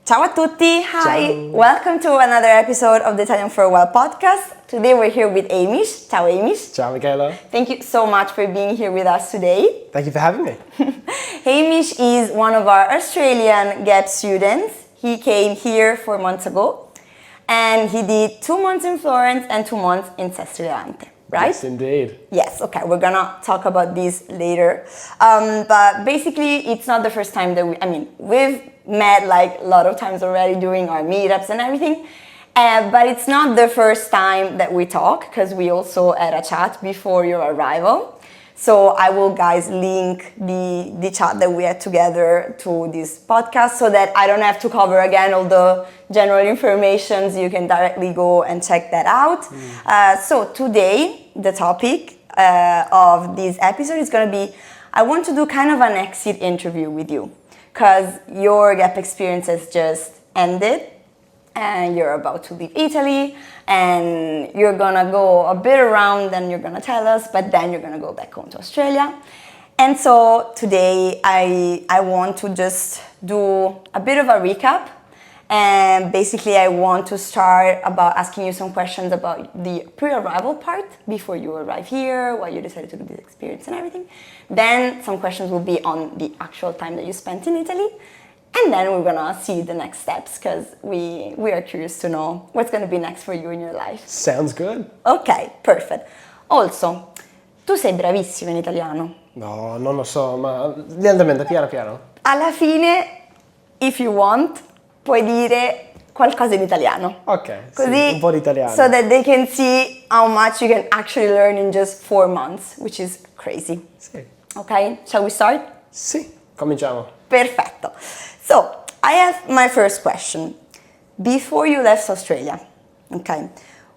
Ciao a tutti, hi! Ciao. Welcome to another episode of the Italianforawhile podcast. Today we're here with Hamish. Ciao Hamish. Ciao, Michaela. Thank you so much for being here with us today. Thank you for having me. Hamish is one of our Australian GAP students. He came here 4 months ago and he did 2 months in Florence and 2 months in Sestri Levante, right? Yes, indeed. Yes, okay, we're gonna talk about this later. But basically, it's not the first time that we've met like a lot of times already doing our meetups and everything. But it's not the first time that we talk because we also had a chat before your arrival. So I will, guys, link the chat that we had together to this podcast so that I don't have to cover again all the general information. You can directly go and check that out. So today, the topic of this episode is going to be, I want to do kind of an exit interview with you because your gap experience has just ended and you're about to leave Italy and you're gonna go a bit around and you're gonna tell us, but then you're gonna go back home to Australia. And so today I want to just do a bit of a recap, and basically I want to start about asking you some questions about the pre-arrival part before you arrive here, why you decided to do this experience and everything. Then some questions will be on the actual time that you spent in Italy. And then we're gonna see the next steps because we are curious to know what's gonna be next for you in your life. Sounds good. Ok, perfect. Also, tu sei bravissimo in italiano. No, non lo so, ma lentamente, piano piano. Alla fine, if you want, puoi dire qualcosa in italiano. Ok, Così, sì, un po' di italiano. So that they can see how much you can actually learn in just 4 months, which is crazy. Sì. Ok, shall we start? Sì, cominciamo. Perfetto. So, I have my first question. Before you left Australia, okay,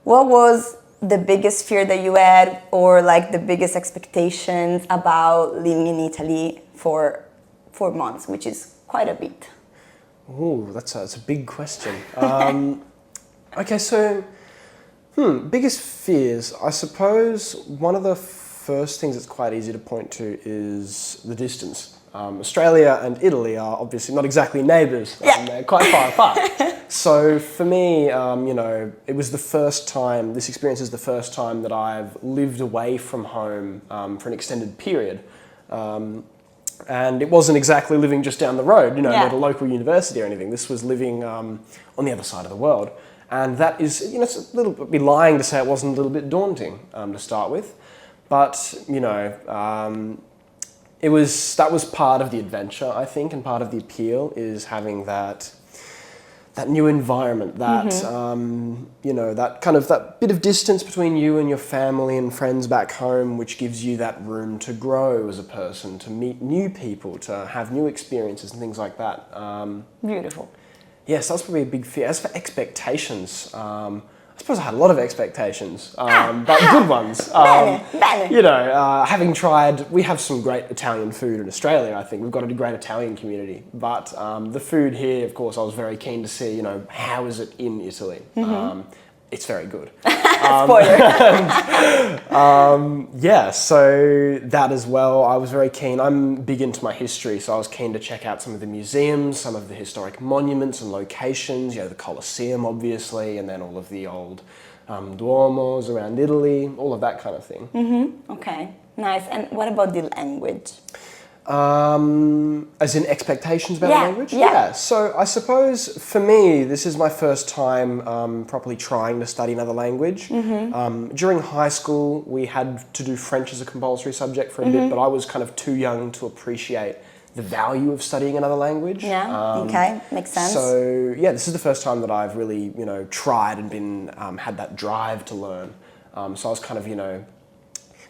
what was the biggest fear that you had or like the biggest expectations about living in Italy for 4 months, which is quite a bit? Ooh, that's a big question. Okay, so, biggest fears. I suppose one of the first things that's quite easy to point to is the distance. Australia and Italy are obviously not exactly neighbours. They're quite far apart. So for me, it was the first time, this experience is the first time that I've lived away from home for an extended period. And it wasn't exactly living just down the road, at a local university or anything. This was living on the other side of the world. And that is, it's a little bit lying to say it wasn't a little bit daunting to start with. But, that was part of the adventure, I think, and part of the appeal is having that new environment, that that bit of distance between you and your family and friends back home, which gives you that room to grow as a person, to meet new people, to have new experiences and things like that. Beautiful. Yes, that's probably a big fear. As for expectations, I suppose I had a lot of expectations, but good ones. Bene. Having tried, we have some great Italian food in Australia, I think. We've got a great Italian community. But the food here, of course, I was very keen to see, how is it in Italy? It's very good. Spoiler. So that as well, I was very keen. I'm big into my history, so I was keen to check out some of the museums, some of the historic monuments and locations, the Colosseum, obviously, and then all of the old Duomos around Italy, all of that kind of thing. Okay, nice. And what about the language? As in expectations about the language? Yeah. So I suppose for me, this is my first time properly trying to study another language. During high school, we had to do French as a compulsory subject for a bit, but I was kind of too young to appreciate the value of studying another language. Yeah, okay, makes sense. So this is the first time that I've really, tried and been, had that drive to learn. So I was kind of,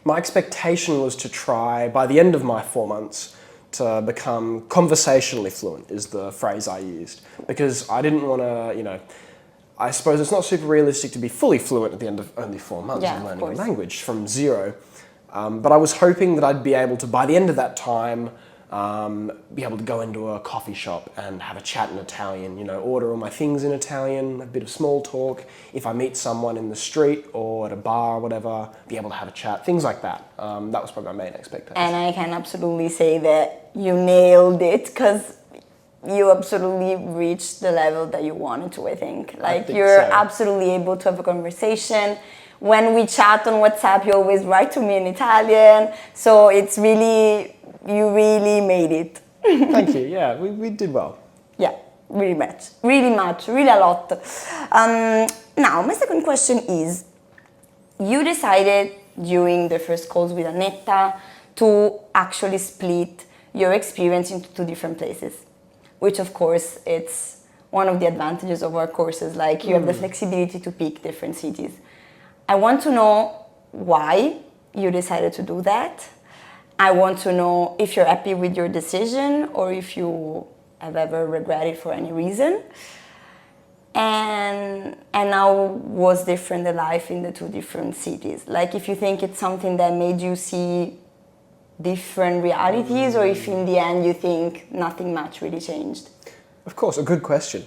my expectation was to try, by the end of my 4 months, to become conversationally fluent, is the phrase I used. Because I didn't want to, I suppose it's not super realistic to be fully fluent at the end of only 4 months of learning a language from zero. But I was hoping that I'd be able to, by the end of that time, be able to go into a coffee shop and have a chat in Italian, order all my things in Italian, a bit of small talk. If I meet someone in the street or at a bar or whatever, be able to have a chat, things like that. That was probably my main expectation. And I can absolutely say that you nailed it, because you absolutely reached the level that you wanted to, I think. Like, think you're so. absolutely able to have a conversation. When we chat on WhatsApp, you always write to me in Italian. So it's really, you really made it. Thank you. Yeah, we did well. Yeah, really much, really a lot. Now, my second question is, you decided during the first calls with Annetta to actually split your experience into two different places, which of course it's one of the advantages of our courses, like you have the flexibility to pick different cities. I want to know why you decided to do that. I want to know if you're happy with your decision or if you have ever regretted for any reason. And how was different the life in the two different cities? Like, if you think it's something that made you see different realities, or if in the end you think nothing much really changed? Of course, a good question.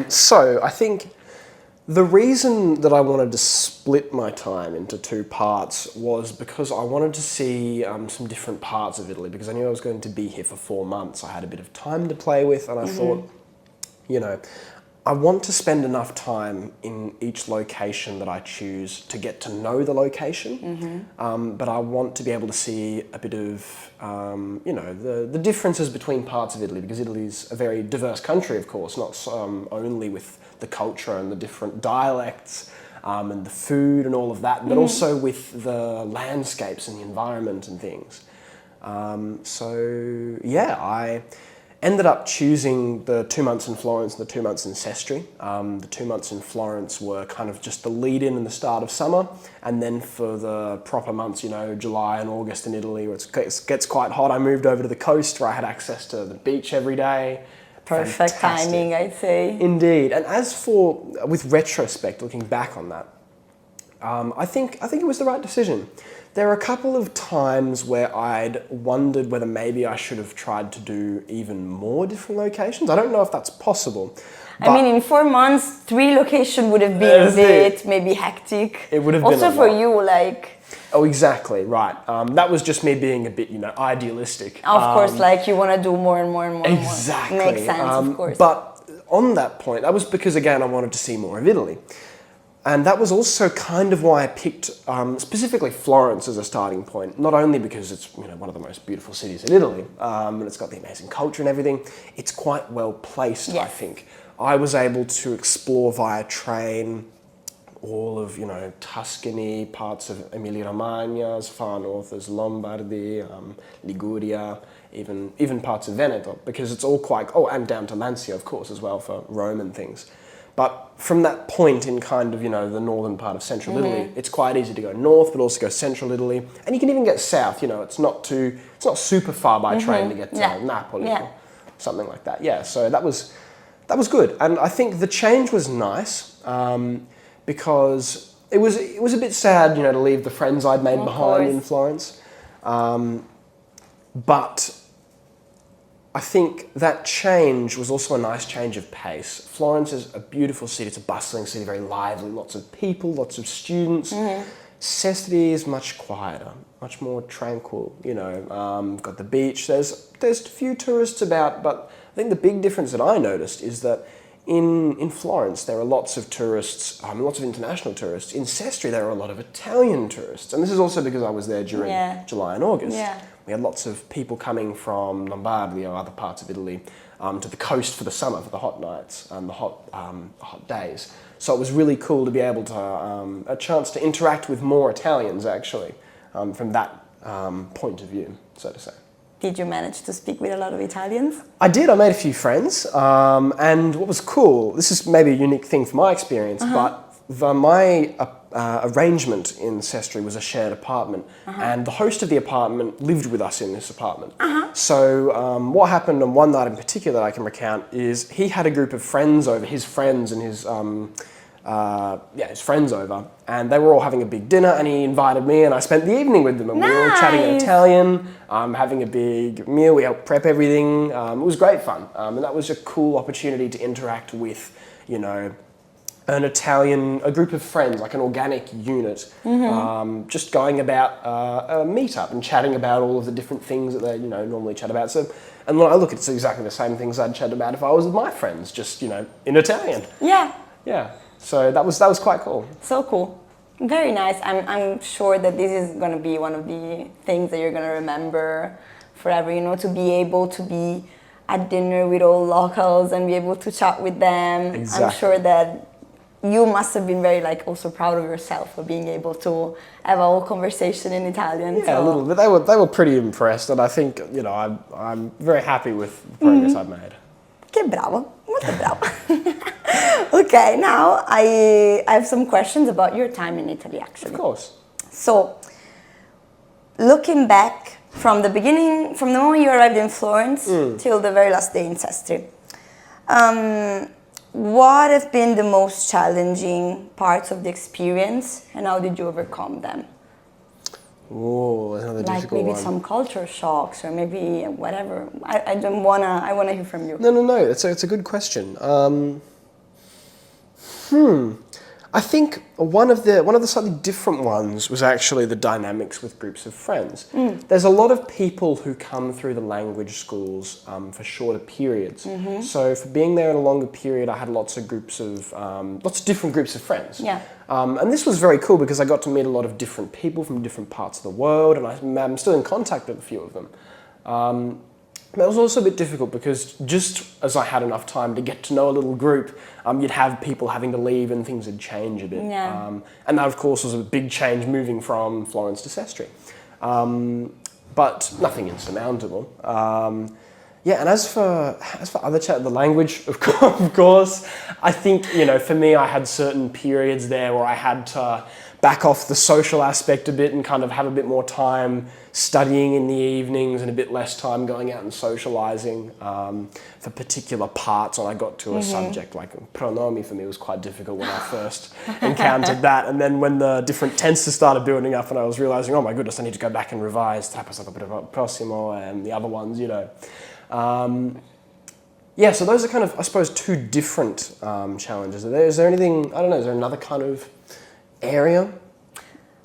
So I think the reason that I wanted to split my time into two parts was because I wanted to see some different parts of Italy, because I knew I was going to be here for 4 months. I had a bit of time to play with, and I thought, you know, I want to spend enough time in each location that I choose to get to know the location, but I want to be able to see a bit of, you know, the differences between parts of Italy, because Italy's a very diverse country, of course, not only with the culture and the different dialects and the food and all of that, but also with the landscapes and the environment and things. So yeah, I ended up choosing the 2 months in Florence and the 2 months in Sestri. The 2 months in Florence were kind of just the lead-in and the start of summer, and then for the proper months, you know, July and August in Italy, where it gets quite hot, I moved over to the coast where I had access to the beach every day. Perfect Fantastic. timing, I'd say. Indeed. And as for, with retrospect, looking back on that, I think it was the right decision. There are a couple of times where I'd wondered whether maybe I should have tried to do even more different locations. I don't know if that's possible. I mean, in 4 months, 3 locations would have been a bit maybe hectic. It would have been also a for lot. you, like. Oh, exactly, right. That was just me being a bit, you know, idealistic. Of course, like you want to do more and more and more. Exactly. And more. Makes sense, of course. But on that point, that was because, again, I wanted to see more of Italy. And that was also kind of why I picked specifically Florence as a starting point. Not only because it's, you know, one of the most beautiful cities in Italy, and it's got the amazing culture and everything. It's quite well placed, Yes. I think. I was able to explore via train all of, you know, Tuscany, parts of Emilia-Romagna, as far north as Lombardy, Liguria, even parts of Veneto, because it's all quite, and down to Lancia, of course, as well, for Rome and things. But from that point in kind of, you know, the northern part of central Italy, it's quite easy to go north, but also go central Italy. And you can even get south, you know, it's not super far by train to get to Napoli or something like that. Yeah, so that was good. And I think the change was nice, because it was a bit sad, you know, to leave the friends I'd made behind in Florence. But I think that change was also a nice change of pace. Florence is a beautiful city. It's a bustling city, very lively, lots of people, lots of students. Sestri is much quieter, much more tranquil, you know. Got the beach. There's a few tourists about, but I think the big difference that I noticed is that in Florence, there are lots of tourists, lots of international tourists. In Sestri, there are a lot of Italian tourists. And this is also because I was there during July and August. Yeah. We had lots of people coming from Lombardy or other parts of Italy to the coast for the summer, for the hot nights and the hot days. So it was really cool to be able to, a chance to interact with more Italians, actually, from that point of view, so to say. Did you manage to speak with a lot of Italians? I did. I made a few friends. And what was cool, this is maybe a unique thing from my experience, but my arrangement in Sestri was a shared apartment, and the host of the apartment lived with us in this apartment. So what happened on one night in particular that I can recount is he had a group of friends over, his friends and his friends over, and they were all having a big dinner, and he invited me, and I spent the evening with them, and we were all chatting in Italian, having a big meal. We helped prep everything. It was great fun, and that was a cool opportunity to interact with, you know, a group of friends, like an organic unit, just going about a meetup and chatting about all of the different things that they, you know, normally chat about. So And when I look, it's exactly the same things I'd chat about if I was with my friends, just, you know, in Italian. Yeah. Yeah. So that was quite cool. So cool. Very nice. I'm sure that this is going to be one of the things that you're going to remember forever, you know, to be able to be at dinner with all locals and be able to chat with them. Exactly. I'm sure that you must have been very, like, also proud of yourself for being able to have a whole conversation in Italian. Yeah, a little bit. They were pretty impressed, and I think, you know, I'm very happy with the progress I've made. Che bravo, molto bravo. Okay, now I have some questions about your time in Italy, actually. Of course. So, looking back from the beginning, from the moment you arrived in Florence till the very last day in Sestri, what have been the most challenging parts of the experience, and how did you overcome them? Oh, another Like difficult maybe one. some culture shocks or maybe whatever. I wanna hear from you. No. It's a good question. I think one of the slightly different ones was actually the dynamics with groups of friends. There's a lot of people who come through the language schools for shorter periods. So for being there in a longer period, I had lots of different groups of friends. Yeah. And this was very cool because I got to meet a lot of different people from different parts of the world, and I'm still in contact with a few of them. But it was also a bit difficult because just as I had enough time to get to know a little group, you'd have people having to leave and things would change a bit. Yeah. And that, of course, was a big change moving from Florence to Sestri. But nothing insurmountable. Yeah, and as for other the language, of course, I think, you know, for me, I had certain periods there where I had to back off the social aspect a bit and kind of have a bit more time studying in the evenings and a bit less time going out and socialising for particular parts when I got to a subject. Like pronomi for me was quite difficult when I first encountered that, and then when the different tenses started building up and I was realising, oh my goodness, I need to go back and revise Tapas like a bit of prossimo and the other ones, you know. Yeah, so those are kind of, I suppose, two different challenges. Is there anything, I don't know, is there another kind of area?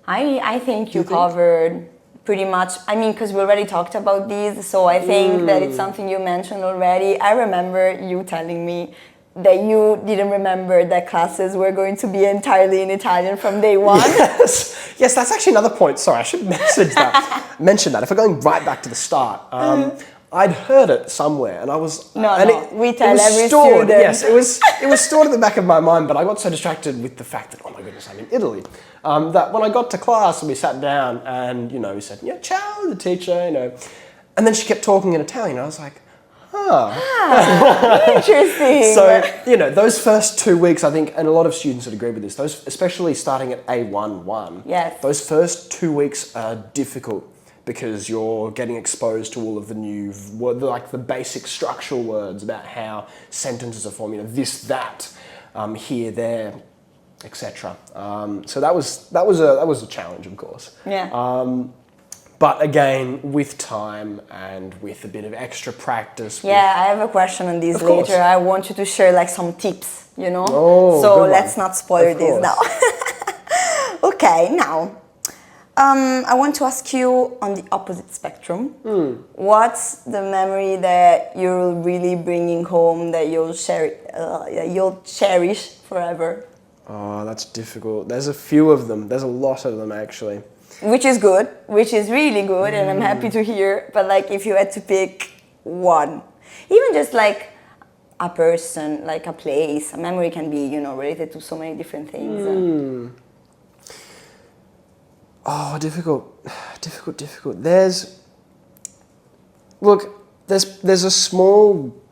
I think you covered pretty much, I mean, because we already talked about these, so I think that it's something you mentioned already. I remember you telling me that you didn't remember that classes were going to be entirely in Italian from day one. Yes, that's actually another point. Sorry, I should mention that. If we're going right back to the start, I'd heard it somewhere, and I was we tell every stored, student. Yes, it was stored at the back of my mind, but I got so distracted with the fact that, oh my goodness, I'm in Italy, that when I got to class and we sat down and, you know, we said, yeah, ciao, the teacher, you know, and then she kept talking in Italian. I was like, Interesting. So, you know, those first 2 weeks, I think, and a lot of students would agree with this, those, especially starting at A1-1, yes, those first 2 weeks are difficult because you're getting exposed to all of the new, like the basic structural words about how sentences are formed, you know, this, that, here, there, etc. So that was a challenge, of course. Yeah. But again, with time and with a bit of extra practice. Yeah, I have a question on this later. I want you to share like some tips, you know? Oh, so let's not spoil this now. Okay, now, I want to ask you on the opposite spectrum. What's the memory that you're really bringing home that you'll cherish forever? Oh, that's difficult. There's a few of them. There's a lot of them, actually. Which is good, which is really good, and I'm happy to hear. But like, if you had to pick one, even just like a person, like a place, a memory can be, you know, related to so many different things. Oh, difficult. There's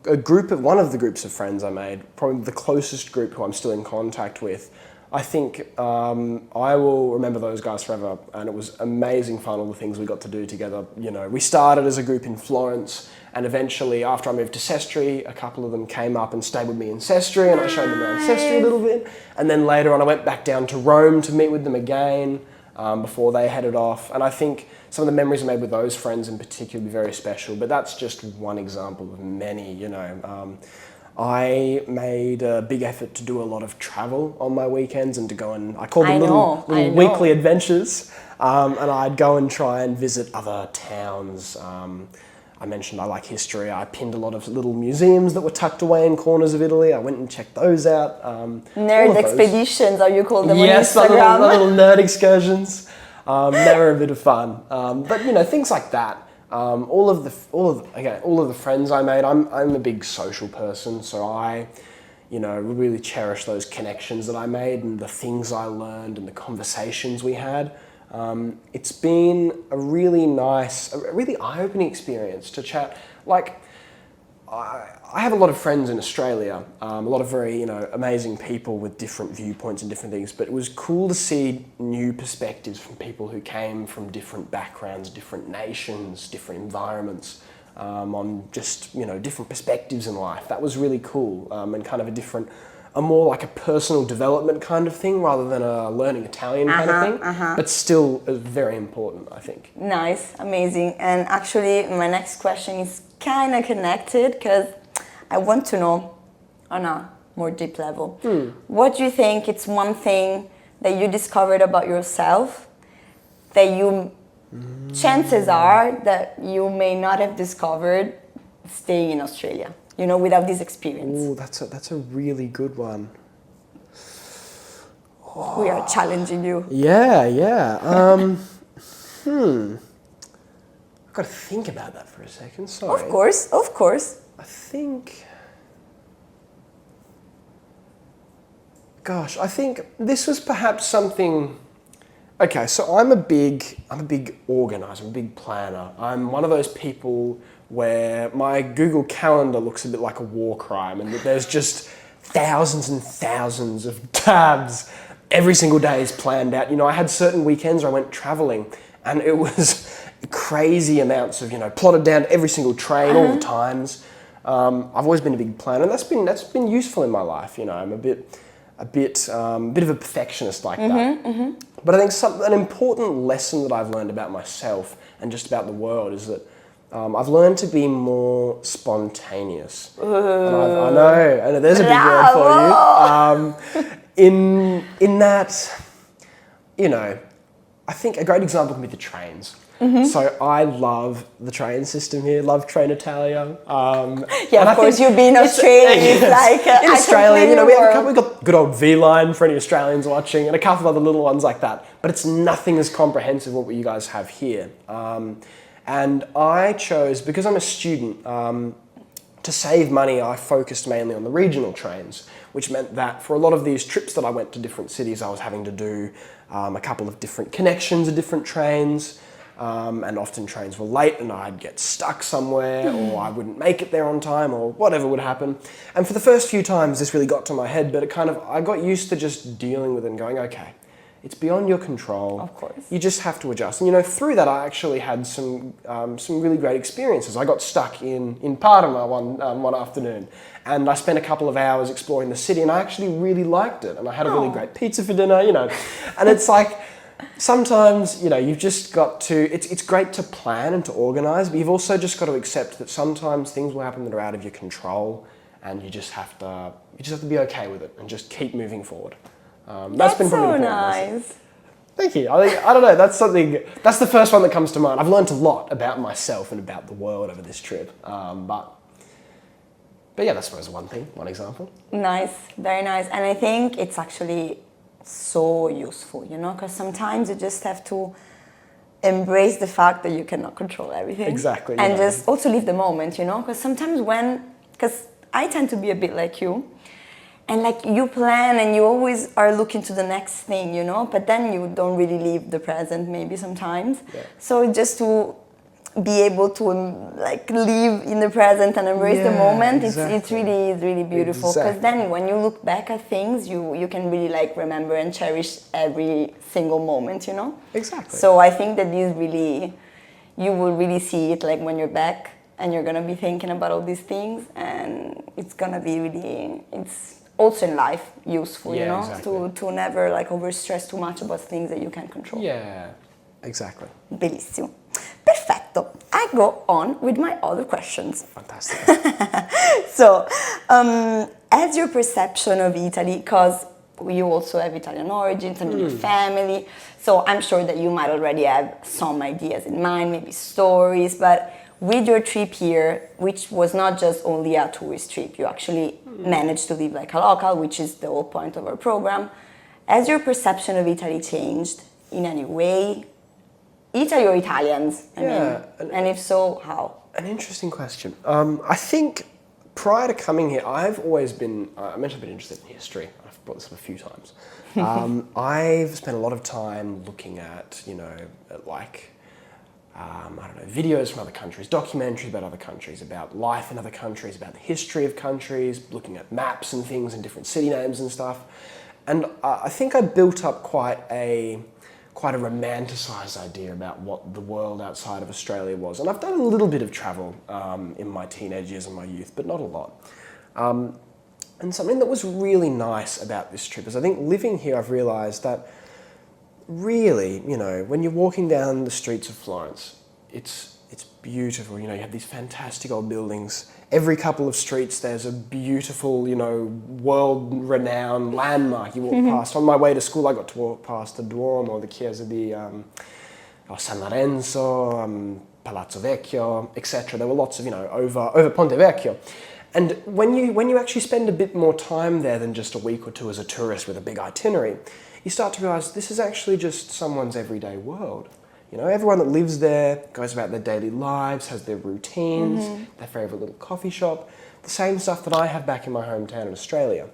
a group of, one of the groups of friends I made, probably the closest group who I'm still in contact with. I think I will remember those guys forever, and it was amazing fun, all the things we got to do together. You know, we started as a group in Florence, and eventually after I moved to Sestri, a couple of them came up and stayed with me in Sestri, and I showed them around Sestri a little bit. And then later on I went back down to Rome to meet with them again before they headed off. And I think some of the memories I made with those friends in particular will be very special, but that's just one example of many, you know. I made a big effort to do a lot of travel on my weekends and to go and, I call them little weekly adventures, and I'd go and try and visit other towns. I mentioned I like history. I pinned a lot of little museums that were tucked away in corners of Italy. I went and checked those out. Nerd expeditions, or you call them on Instagram. Yes, little nerd excursions. They were a bit of fun. But you know, things like that. All of the friends I made. I'm a big social person, so I, you know, really cherish those connections that I made and the things I learned and the conversations we had. It's been a really nice, a really eye-opening experience to chat. Like, I have a lot of friends in Australia, a lot of very, you know, amazing people with different viewpoints and different things, but it was cool to see new perspectives from people who came from different backgrounds, different nations, different environments, on just, you know, different perspectives in life. That was really cool, and kind of a more like a personal development kind of thing rather than a learning Italian kind of thing, but still very important, I think. Nice, amazing. And actually, my next question is kind of connected because I want to know on a more deep level. What do you think it's one thing that you discovered about yourself that you, chances are that you may not have discovered staying in Australia? You know, without this experience. Ooh, that's a really good one. We are challenging you. Yeah. I've got to think about that for a second. Sorry. Of course. I think. Gosh, I think this was perhaps something. Okay, so I'm a big organizer. I'm a big planner. I'm one of those people where my Google Calendar looks a bit like a war crime, and that there's just thousands and thousands of tabs. Every single day is planned out. You know, I had certain weekends where I went traveling, and it was crazy amounts of, you know, plotted down every single train, all the times. I've always been a big planner, and that's been useful in my life. You know, I'm a bit of a perfectionist like that. But I think an important lesson that I've learned about myself and just about the world is that I've learned to be more spontaneous. And I know, there's a big word for you. In that, you know, I think a great example can be the trains. So I love the train system here, love Train Italia. Yeah, of course, you've been in Australia. It's like in Australia, you know, we've got good old V-Line for any Australians watching, and a couple of other little ones like that. But it's nothing as comprehensive as what you guys have here. And I chose, because I'm a student, to save money, I focused mainly on the regional trains, which meant that for a lot of these trips that I went to different cities, I was having to do a couple of different connections of different trains. And often trains were late and I'd get stuck somewhere or I wouldn't make it there on time or whatever would happen. And for the first few times this really got to my head, but I got used to just dealing with it and going, okay, it's beyond your control. Of course. You just have to adjust. And you know, through that I actually had some really great experiences. I got stuck in Parma one afternoon and I spent a couple of hours exploring the city and I actually really liked it. And I had a really great pizza for dinner, you know, and it's like, sometimes, you know, you've just got to, it's great to plan and to organise, but you've also just got to accept that sometimes things will happen that are out of your control and you just have to be okay with it and just keep moving forward. That's been so probably nice. Thank you. I don't know, that's the first one that comes to mind. I've learned a lot about myself and about the world over this trip. But yeah, that's suppose one example. Nice, very nice. And I think it's actually so useful, you know, because sometimes you just have to embrace the fact that you cannot control everything. Exactly. And just also live the moment, you know, because sometimes because I tend to be a bit like you, and like you plan and you always are looking to the next thing, you know, but then you don't really live the present maybe sometimes. Yeah. So just to be able to like live in the present and embrace the moment, exactly. it's really beautiful, because then when you look back at things you can really like remember and cherish every single moment, you know. Exactly. So I think that this really, you will really see it like when you're back and you're gonna be thinking about all these things, and it's gonna be really, it's also in life useful, you know, exactly. to never like overstress too much about things that you can't control. Yeah, exactly. Bellissimo. Perfetto. I go on with my other questions. Fantastic. So, as your perception of Italy, because you also have Italian origins and your family, so I'm sure that you might already have some ideas in mind, maybe stories, but with your trip here, which was not just only a tourist trip, you actually managed to live like a local, which is the whole point of our program. Has your perception of Italy changed in any way? Italy or Italians? I mean, and if so, how? An interesting question. I think prior to coming here, I've always been, I mentioned I've been interested in history. I've brought this up a few times. I've spent a lot of time looking at, I don't know, videos from other countries, documentaries about other countries, about life in other countries, about the history of countries, looking at maps and things and different city names and stuff. And I think I built up quite a romanticised idea about what the world outside of Australia was. And I've done a little bit of travel in my teenage years and my youth, but not a lot. And something that was really nice about this trip is I think living here, I've realised that really, when you're walking down the streets of Florence, it's beautiful. You have these fantastic old buildings. Every couple of streets, there's a beautiful, world-renowned landmark you walk past. On my way to school, I got to walk past the Duomo, the Chiesa di San Lorenzo, Palazzo Vecchio, etc. There were lots of, over Ponte Vecchio. And when you actually spend a bit more time there than just a week or two as a tourist with a big itinerary, you start to realise this is actually just someone's everyday world. Everyone that lives there goes about their daily lives, has their routines, their favourite little coffee shop, the same stuff that I have back in my hometown in Australia.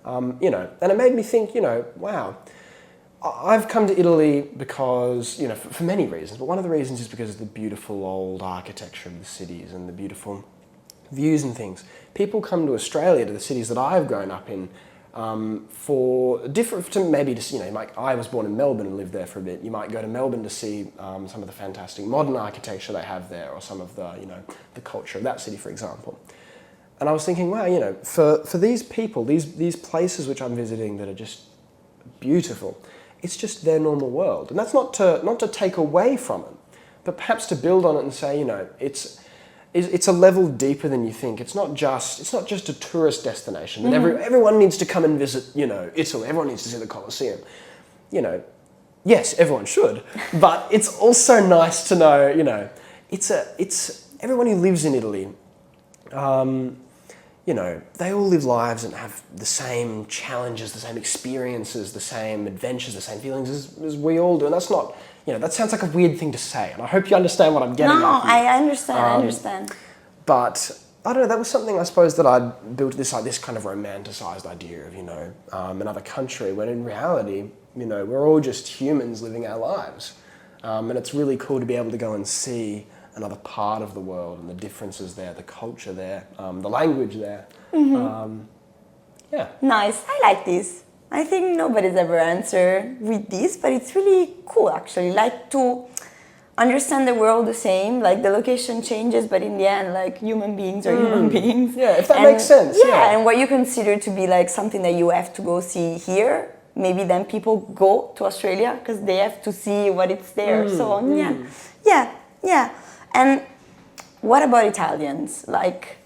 And it made me think, wow, I've come to Italy because, for many reasons, but one of the reasons is because of the beautiful old architecture of the cities and the beautiful views and things. People come to Australia, to the cities that I've grown up in, for different, I was born in Melbourne and lived there for a bit. You might go to Melbourne to see some of the fantastic modern architecture they have there, or some of the, the culture of that city, for example. And I was thinking, wow, for these people, these places which I'm visiting that are just beautiful, it's just their normal world. And that's not to take away from it, but perhaps to build on it and say, it's a level deeper than you think. It's not just a tourist destination that everyone needs to come and visit, Italy. Everyone needs to see the Colosseum. Yes, everyone should, but it's also nice to know, it's everyone who lives in Italy, they all live lives and have the same challenges, the same experiences, the same adventures, the same feelings as we all do. And that's not, that sounds like a weird thing to say. And I hope you understand what I'm getting at. No, I understand. But I don't know, that was something I suppose that I'd built this kind of romanticised idea of, another country, when in reality, we're all just humans living our lives. And it's really cool to be able to go and see another part of the world and the differences there, the culture there, the language there. Yeah. Nice. I like this. I think nobody's ever answered with this, but it's really cool actually. Like to understand the world the same, like the location changes, but in the end, like human beings are human beings. Yeah, if that makes sense. Yeah, and what you consider to be like something that you have to go see here, maybe then people go to Australia because they have to see what it's there. So yeah. And what about Italians? Like,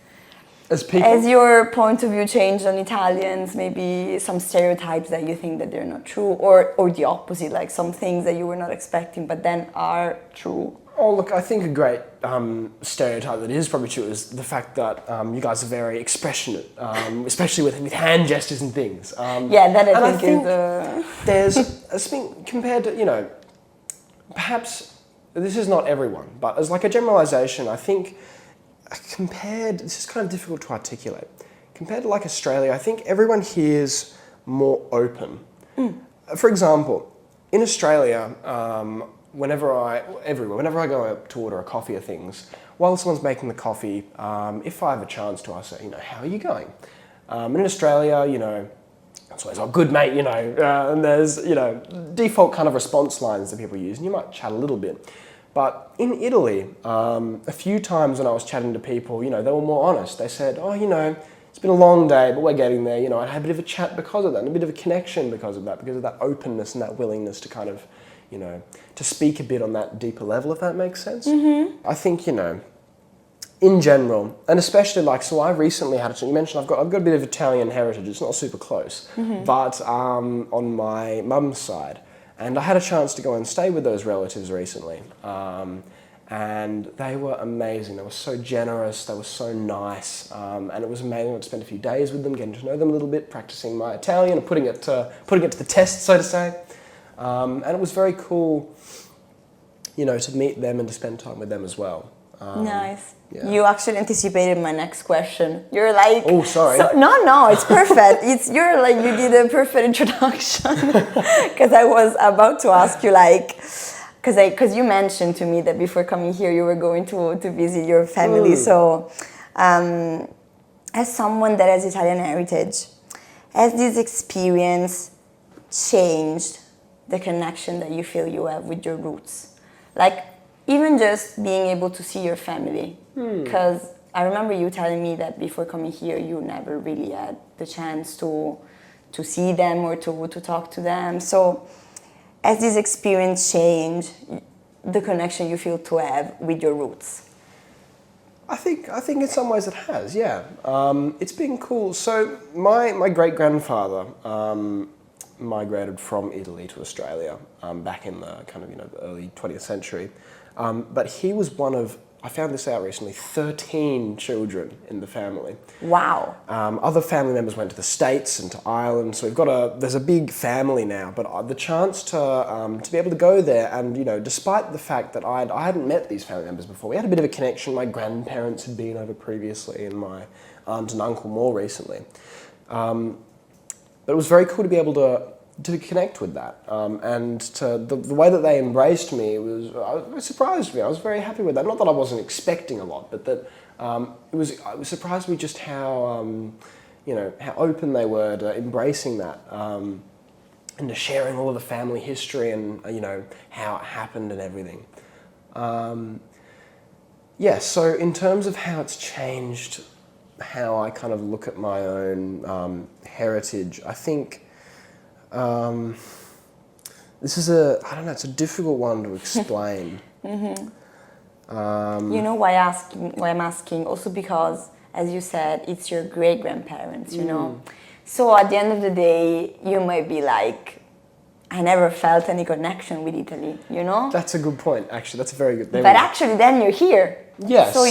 has your point of view changed on Italians? Maybe some stereotypes that you think that they're not true, or the opposite, like some things that you were not expecting but then are true? Oh, look, I think a great stereotype that is probably true is the fact that you guys are very expressionate, especially with hand gestures and things. That I think is... There's, compared to, perhaps, this is not everyone, but as like a generalisation, I think this is kind of difficult to articulate. Compared to like Australia, I think everyone here is more open. For example, in Australia, whenever I go out to order a coffee or things, while someone's making the coffee, if I have a chance to, I say, how are you going? And in Australia, it's always, oh, good mate, and there's, default kind of response lines that people use, and you might chat a little bit. But in Italy, a few times when I was chatting to people, they were more honest. They said, oh, it's been a long day, but we're getting there. I had a bit of a chat because of that, and a bit of a connection because of that openness and that willingness to kind of, to speak a bit on that deeper level, if that makes sense. I think, in general, and especially so I recently had you mentioned I've got a bit of Italian heritage. It's not super close, but on my mum's side. And I had a chance to go and stay with those relatives recently. and they were amazing. They were so generous, they were so nice, and it was amazing to spend a few days with them, getting to know them a little bit, practicing my Italian and putting it to the test, so to say. And it was very cool, to meet them and to spend time with them as well. Nice. Yeah. You actually anticipated my next question. You're like, oh, sorry. No, it's perfect. You did a perfect introduction. Because I was about to ask you, because you mentioned to me that before coming here you were going to visit your family. So, as someone that has Italian heritage, has this experience changed the connection that you feel you have with your roots? Like, even just being able to see your family. Because I remember you telling me that before coming here, you never really had the chance to see them or to talk to them. So, has this experience changed the connection you feel to have with your roots? I think in some ways it has, yeah. It's been cool. So my great-grandfather migrated from Italy to Australia back in the kind of early 20th century. But he was one of, I found this out recently, 13 children in the family. Wow. Other family members went to the States and to Ireland, so there's a big family now. But the chance to be able to go there, and despite the fact that I hadn't met these family members before, we had a bit of a connection. My grandparents had been over previously, and my aunt and uncle more recently. But it was very cool to be able to connect with that, and to the way that they embraced me it surprised me. I was very happy with that. Not that I wasn't expecting a lot, but that it surprised me just how how open they were to embracing that, and to sharing all of the family history and how it happened and everything. So in terms of how it's changed how I kind of look at my own heritage, I think. This is it's a difficult one to explain. Why I'm asking? Also because, as you said, it's your great-grandparents, So at the end of the day, you might be like, I never felt any connection with Italy, That's a good point, actually. That's a very good... But actually, then you're here. Yeah. So,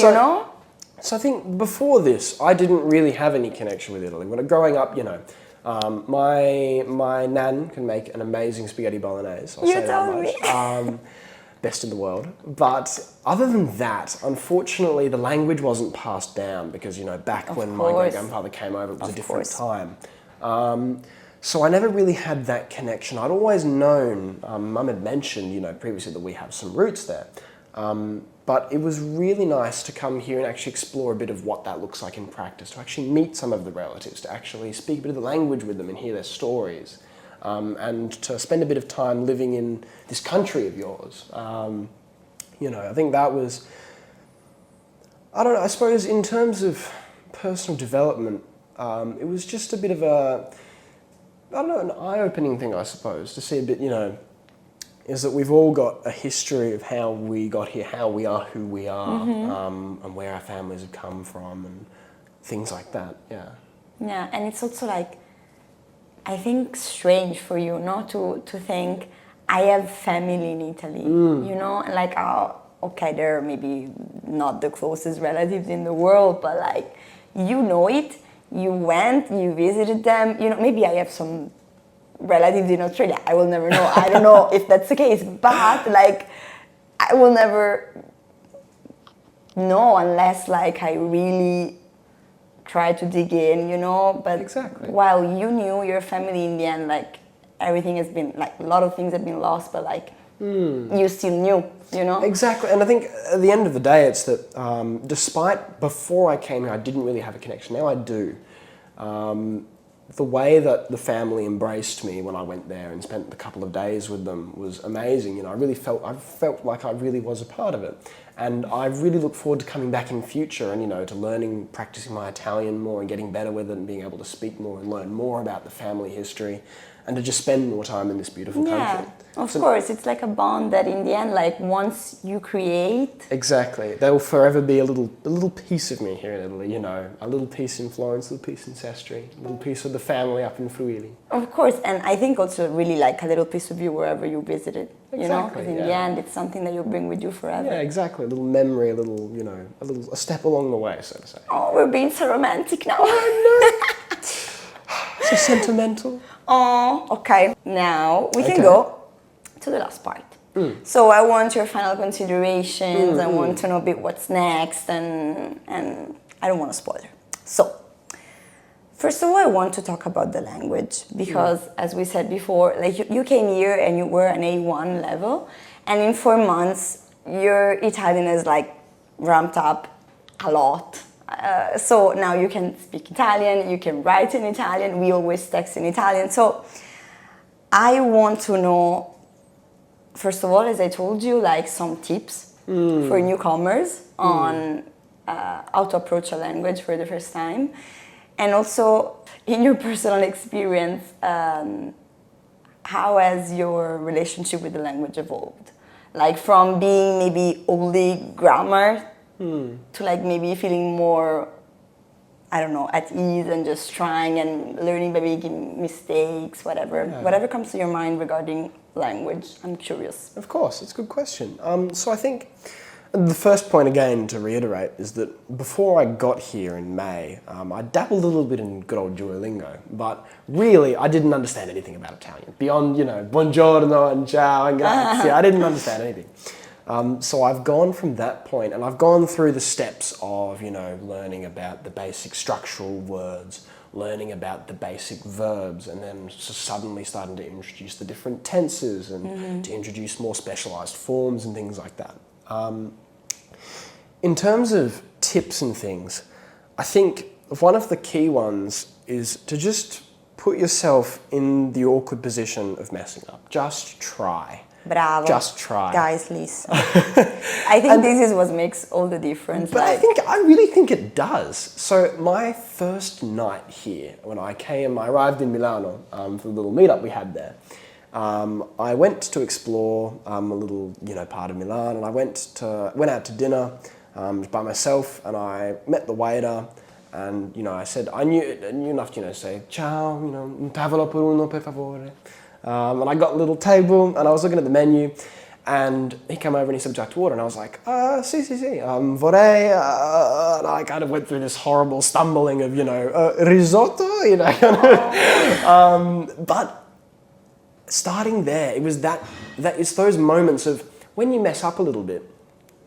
So I think before this, I didn't really have any connection with Italy. When growing up, my nan can make an amazing spaghetti bolognese. I'll say that much. Best in the world. But other than that, unfortunately, the language wasn't passed down because, back when my great-grandfather came over, it was a different time. So I never really had that connection. I'd always known, Mum had mentioned, previously that we have some roots there. But it was really nice to come here and actually explore a bit of what that looks like in practice, to actually meet some of the relatives, to actually speak a bit of the language with them and hear their stories, and to spend a bit of time living in this country of yours. I think that was, I suppose in terms of personal development, it was just a bit of an eye-opening thing, I suppose, to see a bit, is that we've all got a history of how we got here, how we are who we are, and where our families have come from, and things like that. Yeah. Yeah, and it's also I think strange for you, to think I have family in Italy, okay, they're maybe not the closest relatives in the world, but it. You went, you visited them. Maybe I have some relatives in Australia. I will never know. I don't know if that's the case, but I will never know unless I really try to dig in, But exactly. While you knew your family in the end, everything has been a lot of things have been lost, but you still knew, Exactly, and I think at the end of the day, it's that despite before I came here, I didn't really have a connection. Now I do. The way that the family embraced me when I went there and spent a couple of days with them was amazing. I felt like I really was a part of it. And I really look forward to coming back in future and, to learning, practicing my Italian more and getting better with it and being able to speak more and learn more about the family history and to just spend more time in this beautiful country. Of course, it's like a bond that in the end, once you create... Exactly. There will forever be a little piece of me here in Italy, a little piece in Florence, a little piece in Sestri, a little piece of the family up in Friuli. Of course, and I think also really a little piece of you wherever you visited. you know, Exactly, because in the end, it's something that you bring with you forever. Yeah, exactly. A little memory, a little, a step along the way, so to say. Oh, we're being so romantic now. So sentimental. Oh, okay. Now we can Okay. go to the last part. So I want your final considerations. I want to know a bit what's next, and I don't want to spoil. So, first of all, I want to talk about the language because, as we said before, like you came here and you were an A1 level, and in 4 months your Italian is like ramped up a lot. So now you can speak Italian, you can write in Italian. We always text in Italian. So I want to know, first of all, as I told you, like some tips for newcomers on how to approach a language for the first time. And also, in your personal experience, how has your relationship with the language evolved? Like from being maybe only grammar to like maybe feeling more, I don't know, at ease and just trying and learning by making mistakes, whatever. Yeah. Whatever comes to your mind regarding language, I'm curious. Of course, it's a good question. So I think the first point, again, to reiterate, is that before I got here in May, I dabbled a little bit in good old Duolingo, but really I didn't understand anything about Italian. Beyond, buongiorno and ciao and grazie, I didn't understand anything. So I've gone from that point, and I've gone through the steps of, learning about the basic structural words, learning about the basic verbs, and then suddenly starting to introduce the different tenses and to introduce more specialized forms and things like that. In terms of tips and things, I think one of the key ones is to just put yourself in the awkward position of messing up. Just try. Bravo. Just try. Guys, listen. I think this is what makes all the difference. But I really think it does. So my first night here, when I arrived in Milano for the little meetup we had there. I went to explore a little, part of Milan, and I went out to dinner by myself, and I met the waiter, and I said I knew enough to say ciao, un tavolo per uno per favore, and I got a little table, and I was looking at the menu, and he came over and he subject water, and I was like, sì, vorrei, and I kind of went through this horrible stumbling of risotto, but starting there, it was that it's those moments of when you mess up a little bit.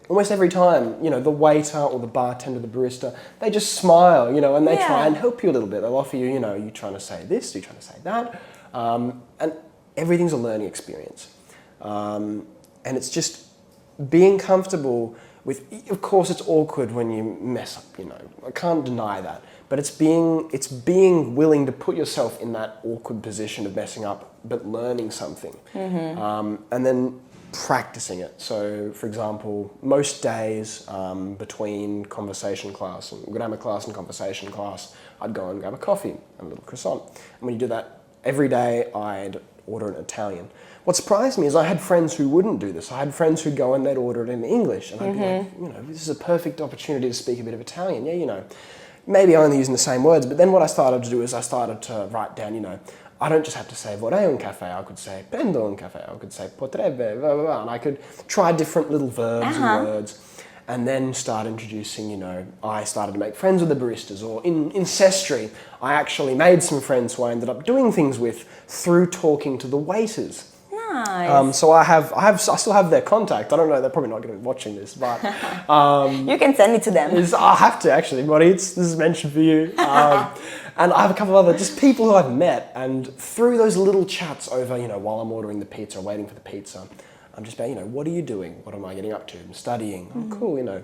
Almost every time, the waiter or the bartender, the barista, they just smile, and they try and help you a little bit. They'll offer you, you trying to say this, you trying to say that, and everything's a learning experience. And it's just being comfortable with. Of course, it's awkward when you mess up. I can't deny that. But it's being willing to put yourself in that awkward position of messing up, but learning something, and then practicing it. So, for example, most days between conversation class and grammar class and conversation class, I'd go and grab a coffee and a little croissant. And when you do that every day, I'd order an Italian. What surprised me is I had friends who wouldn't do this. I had friends who'd go and they'd order it in English, and I'd be like, this is a perfect opportunity to speak a bit of Italian. Yeah, maybe only using the same words, but then what I started to do is I started to write down, I don't just have to say vorrei un caffè, I could say prendo un caffè, I could say potrebbe, blah, blah, blah, and I could try different little verbs and words, and then start introducing, I started to make friends with the baristas, or in Sestri, I actually made some friends who I ended up doing things with through talking to the waiters. Nice. So I still have their contact. I don't know, they're probably not going to be watching this, but you can send it to them. I have to actually, Moritz. This is mentioned for you. And I have a couple of other just people who I've met, and through those little chats over, while I'm ordering the pizza, or waiting for the pizza, I'm just about, what are you doing? What am I getting up to? I'm studying. Oh, cool.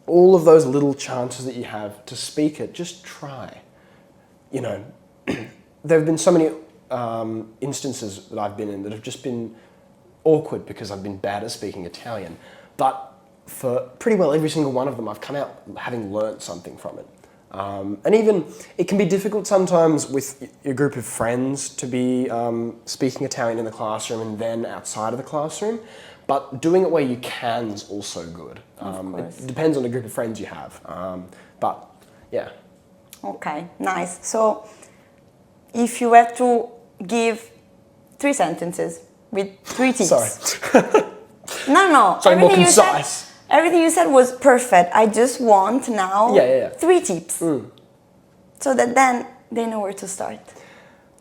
All of those little chances that you have to speak it, just try. There have been so many instances that I've been in that have just been awkward because I've been bad at speaking Italian, but for pretty well every single one of them I've come out having learnt something from it. And even it can be difficult sometimes with your group of friends to be speaking Italian in the classroom and then outside of the classroom, but doing it where you can is also good. It depends on the group of friends you have, but yeah. Okay, nice. So if you were to give 3 sentences with 3 tips. Sorry. No. Sorry, more concise. Everything you said was perfect. I just want now 3 tips. So that then they know where to start.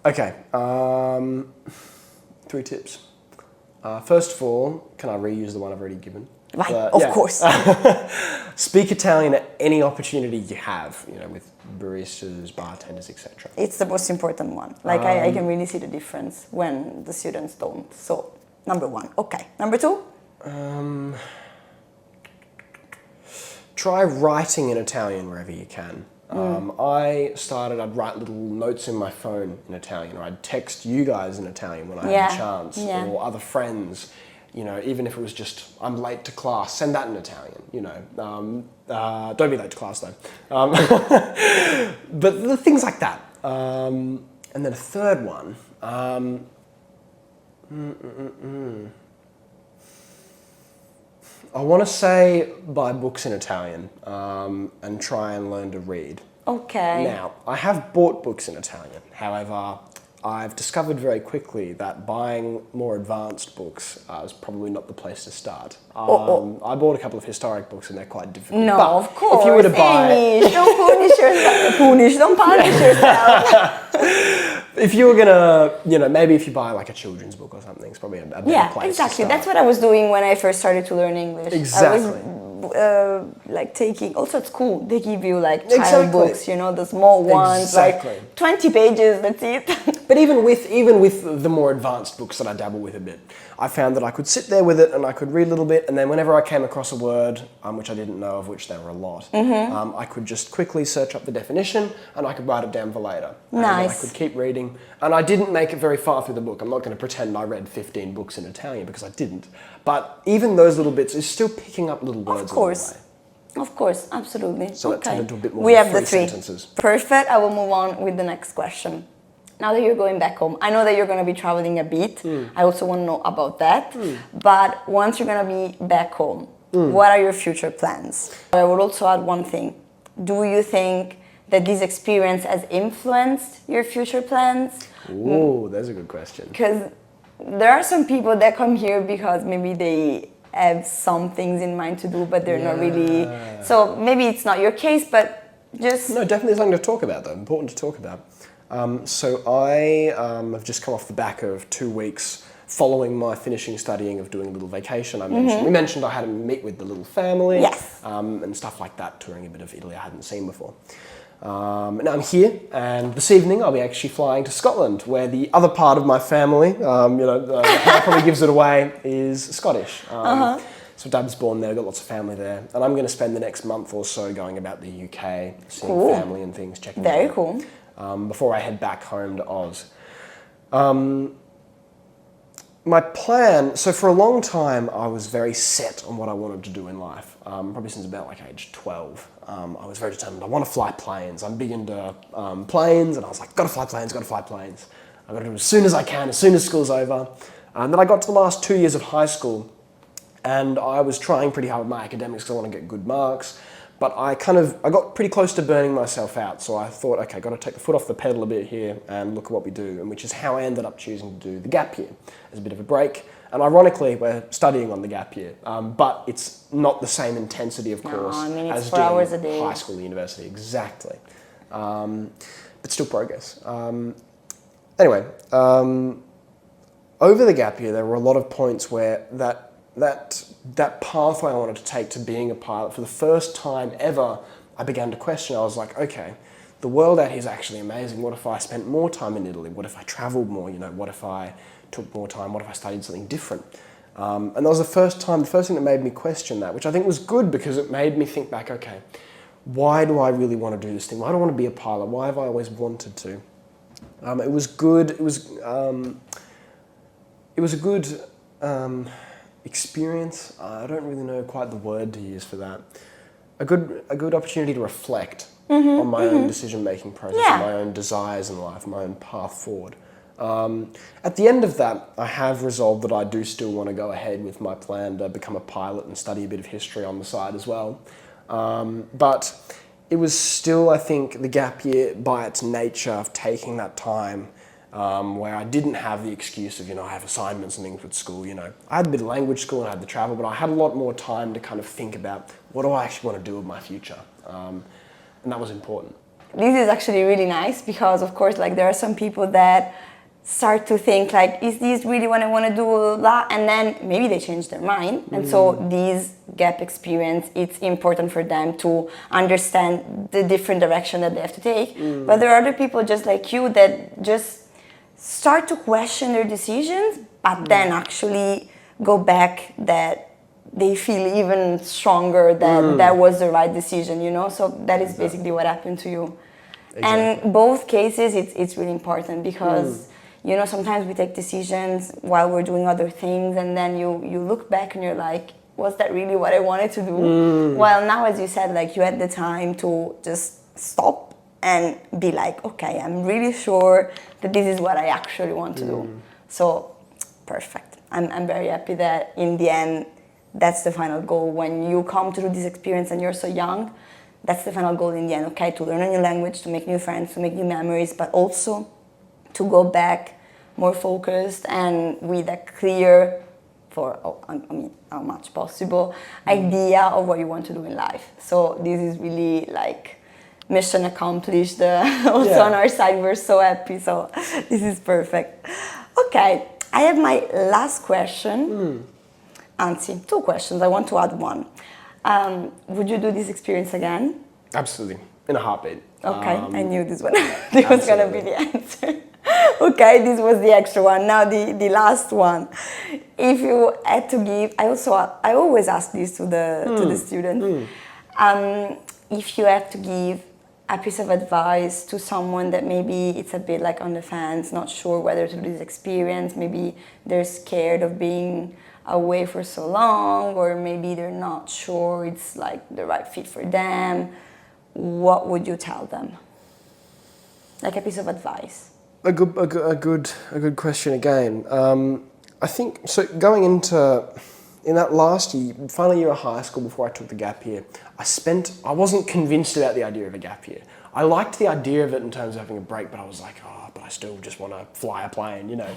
Okay, 3 tips. First of all, can I reuse the one I've already given? Right, of course. Speak Italian at any opportunity you have, with baristas, bartenders, etc. It's the most important one. Like I can really see the difference when the students don't. So, number 1. Okay. Number 2? Try writing in Italian wherever you can. I'd write little notes in my phone in Italian, or I'd text you guys in Italian when I had the chance, or other friends. Even if it was just, I'm late to class, send that in Italian, don't be late to class though. But the things like that. And then a third one, I want to say buy books in Italian, and try and learn to read. Okay. Now, I have bought books in Italian, however, I've discovered very quickly that buying more advanced books is probably not the place to start. I bought a couple of historic books and they're quite difficult. No, but of course. If you were to buy... Hamish, don't punish yourself. Don't punish yourself. If you were gonna, maybe if you buy like a children's book or something, it's probably a better place exactly. to start. That's what I was doing when I first started to learn English. Exactly. I was taking, also at school, they give you like child books, the small ones, like 20 pages, that's it. But even with the more advanced books that I dabble with a bit, I found that I could sit there with it and I could read a little bit, and then whenever I came across a word, which I didn't know, of which there were a lot, I could just quickly search up the definition and I could write it down for later. Nice. And I could keep reading, and I didn't make it very far through the book. I'm not going to pretend I read 15 books in Italian because I didn't. But even those little bits is still picking up little words along the way. Of course, absolutely. So it turned into a bit more we have the 3 sentences. Perfect. I will move on with the next question. Now that you're going back home, I know that you're going to be traveling a bit. I also want to know about that. But once you're going to be back home, what are your future plans? I would also add one thing. Do you think that this experience has influenced your future plans? Ooh, that's a good question. Because there are some people that come here because maybe they have some things in mind to do, but they're not really... So maybe it's not your case, but just... No, definitely something to talk about though, important to talk about. So I have just come off the back of 2 weeks following my finishing studying of doing a little vacation. We mentioned I had to meet with the little family, and stuff like that, touring a bit of Italy I hadn't seen before. Now I'm here, and this evening I'll be actually flying to Scotland, where the other part of my family, that probably gives it away, is Scottish. So Dad's born there, got lots of family there, and I'm going to spend the next month or so going about the UK, seeing family and things, checking them out. Very cool. Before I head back home to Oz. My plan, so for a long time I was very set on what I wanted to do in life, probably since about like age 12. I was very determined, I want to fly planes. I'm big into planes, and I was like, gotta fly planes. I've got to do it as soon as I can, as soon as school's over. And then I got to the last 2 years of high school, and I was trying pretty hard with my academics because I want to get good marks. But I got pretty close to burning myself out, so I thought, okay, got to take the foot off the pedal a bit here and look at what we do, and which is how I ended up choosing to do the gap year as a bit of a break. And ironically, we're studying on the gap year, but it's not the same intensity, of course, as 4 hours a doing day. high school or university. Exactly, but still progress. Anyway, over the gap year, there were a lot of points where that pathway I wanted to take to being a pilot, for the first time ever, I began to question. I was like, okay, the world out here is actually amazing. What if I spent more time in Italy? What if I traveled more? What if I took more time? What if I studied something different? And that was the first thing that made me question that, which I think was good because it made me think back, okay, why do I really want to do this thing? Why do I want to be a pilot? Why have I always wanted to? It was good. It was a good experience. I don't really know quite the word to use for that. A good opportunity to reflect on my own decision-making process, and my own desires in life, my own path forward. At the end of that, I have resolved that I do still want to go ahead with my plan to become a pilot and study a bit of history on the side as well. But it was still, I think, the gap year by its nature of taking that time where I didn't have the excuse of, I have assignments and things with school, I had a bit of language school and I had the travel, but I had a lot more time to kind of think about what do I actually want to do with my future. And that was important. This is actually really nice because, of course, like there are some people that start to think like, is this really what I want to do? And then maybe they change their mind. And so this gap experience, it's important for them to understand the different direction that they have to take. But there are other people just like you that just start to question their decisions, but then actually go back that they feel even stronger that that was the right decision, So that is basically what happened to you. Exactly. And both cases, it's really important because, sometimes we take decisions while we're doing other things and then you look back and you're like, was that really what I wanted to do? Well, now, as you said, like you had the time to just stop and be like, okay, I'm really sure that this is what I actually want to do. So, perfect. I'm very happy that in the end, that's the final goal. When you come through this experience and you're so young, that's the final goal in the end, okay? To learn a new language, to make new friends, to make new memories, but also to go back more focused and with a clear, how much possible, idea of what you want to do in life. So this is really like mission accomplished. Also on our side, we're so happy. So this is perfect. Okay, I have my last question. Anzi, 2 questions. I want to add one. Would you do this experience again? Absolutely, in a heartbeat. Okay, I knew this one. This was gonna be the answer. Okay, this was the extra one. Now the last one. If you had to give, I always ask this to the students. If you had to give a piece of advice to someone that maybe it's a bit like on the fence, not sure whether to do this experience, maybe they're scared of being away for so long, or maybe they're not sure it's like the right fit for them, what would you tell them? Like a piece of advice. A good question again. I think so. Going in that last year, final year of high school before I took the gap year, I wasn't convinced about the idea of a gap year. I liked the idea of it in terms of having a break, but I was like, but I still just want to fly a plane, I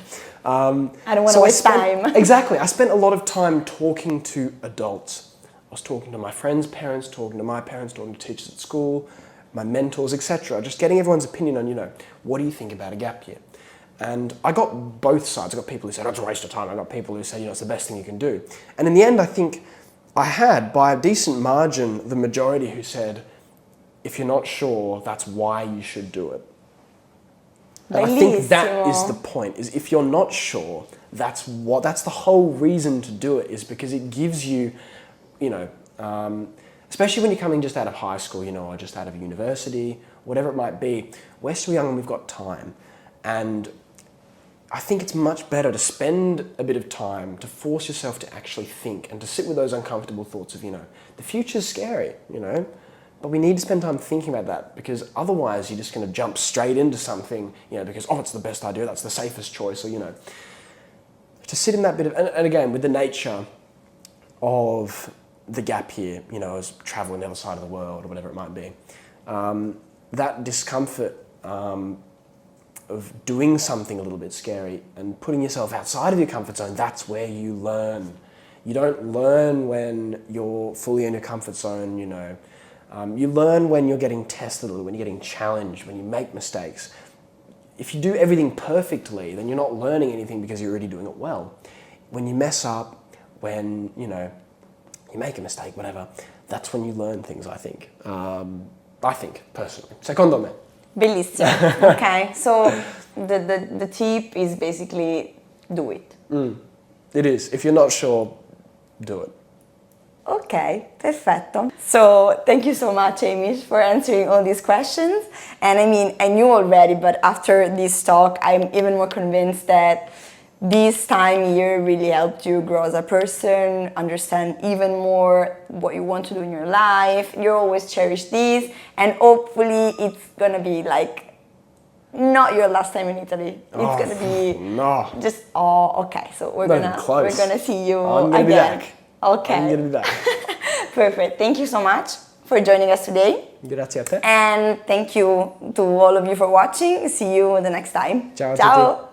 don't want to waste time. Exactly. I spent a lot of time talking to adults. I was talking to my friends' parents, talking to my parents, talking to teachers at school, my mentors, etc. Just getting everyone's opinion on, what do you think about a gap year? And I got both sides. I got people who said, it's a waste of time. I got people who said, it's the best thing you can do. And in the end, I think I had, by a decent margin, the majority who said, if you're not sure, that's why you should do it. And I think that is the point, is if you're not sure, that's the whole reason to do it, is because it gives you, especially when you're coming just out of high school, or just out of university, whatever it might be, we're still young and we've got time. And I think it's much better to spend a bit of time to force yourself to actually think and to sit with those uncomfortable thoughts of, the future's scary, but we need to spend time thinking about that, because otherwise you're just going to jump straight into something, because, it's the best idea, that's the safest choice, or, to sit in that bit of, and again, with the nature of the gap year, as traveling the other side of the world or whatever it might be, that discomfort of doing something a little bit scary and putting yourself outside of your comfort zone, that's where you learn. You don't learn when you're fully in your comfort zone, you learn when you're getting tested a little, when you're getting challenged, when you make mistakes. If you do everything perfectly, then you're not learning anything because you're already doing it well. When you mess up, when, you make a mistake, whatever, that's when you learn things, I think. Personally. Secondo me. Bellissimo. Okay, so the tip is basically do it. It is. If you're not sure, do it. Okay, perfetto. So thank you so much, Hamish, for answering all these questions. And I knew already, but after this talk, I'm even more convinced that this time here really helped you grow as a person, understand even more what you want to do in your life. You always cherish this, and hopefully it's gonna be like not your last time in Italy. It's gonna be just okay. So we're gonna see you I'm gonna again. Be back. Okay. I'm gonna be back. Perfect. Thank you so much for joining us today. Grazie a te. And thank you to all of you for watching. See you the next time. Ciao a Ciao. tutti.